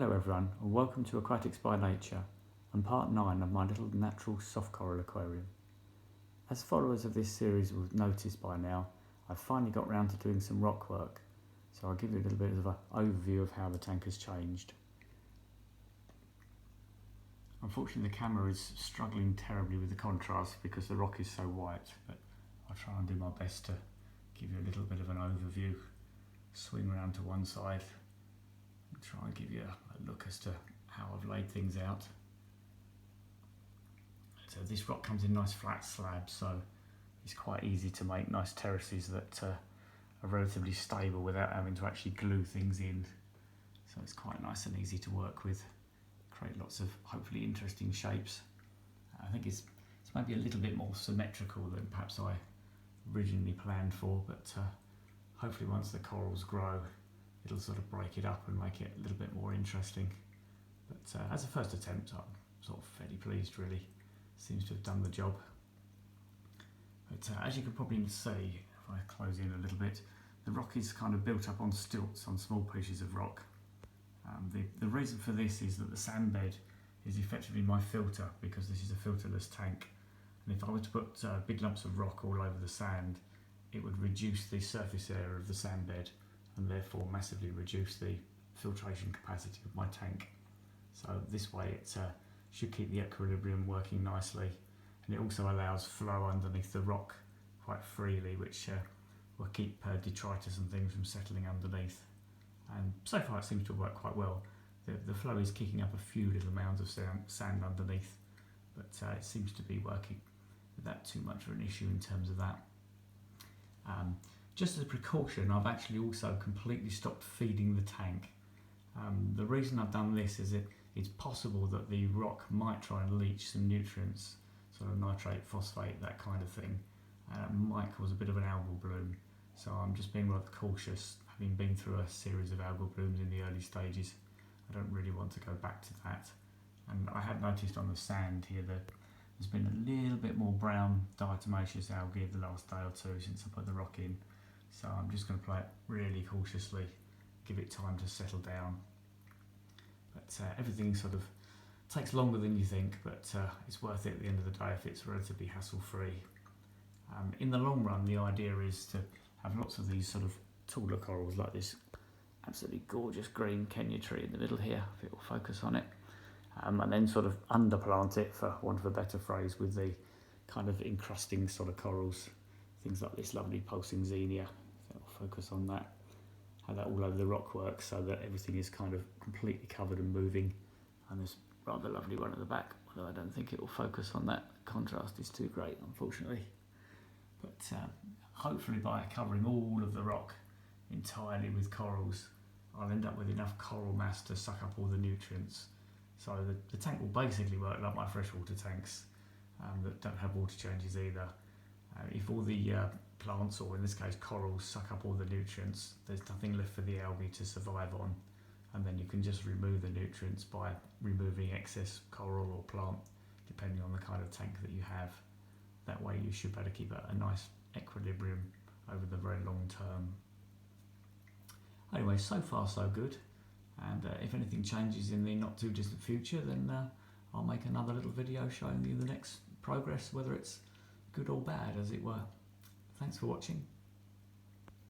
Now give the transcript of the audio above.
Hello everyone, and welcome to Aquatics by Nature and part 9 of my little natural soft coral aquarium. As followers of this series will have noticed by now, I've finally got round to doing some rock work, so I'll give you a little bit of an overview of how the tank has changed. Unfortunately the camera is struggling terribly with the contrast because the rock is so white, but I'll try and do my best to give you a little bit of an overview. Swing around to one side and try and give you a look as to how I've laid things out. So this rock comes in nice flat slabs, so it's quite easy to make nice terraces that are relatively stable without having to actually glue things in. So it's quite nice and easy to work with. Create lots of hopefully interesting shapes. I think it's maybe a little bit more symmetrical than perhaps I originally planned for, but hopefully once the corals grow it'll sort of break it up and make it a little bit more interesting. But as a first attempt I'm sort of fairly pleased really. Seems to have done the job. But as you can probably see, if I close in a little bit, the rock is kind of built up on stilts on small pieces of rock. The reason for this is that the sand bed is effectively my filter because this is a filterless tank, and if I were to put big lumps of rock all over the sand, it would reduce the surface area of the sand bed and therefore massively reduce the filtration capacity of my tank. So this way it should keep the equilibrium working nicely, and it also allows flow underneath the rock quite freely, which will keep detritus and things from settling underneath. And so far it seems to work quite well. The flow is kicking up a few little mounds of sand underneath, but it seems to be working without too much of an issue in terms of that. Just as a precaution, I've actually also completely stopped feeding the tank. The reason I've done this is it's possible that the rock might try and leach some nutrients, sort of nitrate, phosphate, that kind of thing, and it might cause a bit of an algal bloom. So I'm just being rather cautious, having been through a series of algal blooms in the early stages. I don't really want to go back to that. And I have noticed on the sand here that there's been a little bit more brown diatomaceous algae the last day or two since I put the rock in. So I'm just going to play it really cautiously, give it time to settle down. But everything sort of takes longer than you think, but it's worth it at the end of the day if it's relatively hassle-free. In the long run, the idea is to have lots of these sort of taller corals like this absolutely gorgeous green Kenya tree in the middle here, if it will focus on it, and then sort of underplant it, for want of a better phrase, with the kind of encrusting sort of corals, things like this lovely pulsing xenia, if it will focus on that. Have that all over the rockwork so that everything is kind of completely covered and moving. And this rather lovely one at the back, although I don't think it will focus on that. The contrast is too great, unfortunately. But hopefully by covering all of the rock entirely with corals, I'll end up with enough coral mass to suck up all the nutrients. So the tank will basically work like my freshwater tanks that don't have water changes either. If all the plants, or in this case corals, suck up all the nutrients, there's nothing left for the algae to survive on, and then you can just remove the nutrients by removing excess coral or plant, depending on the kind of tank that you have. That way you should be able to keep a nice equilibrium over the very long term. Anyway, so far so good, and if anything changes in the not too distant future, then I'll make another little video showing you the next progress, whether it's good or bad, as it were. Thanks for watching.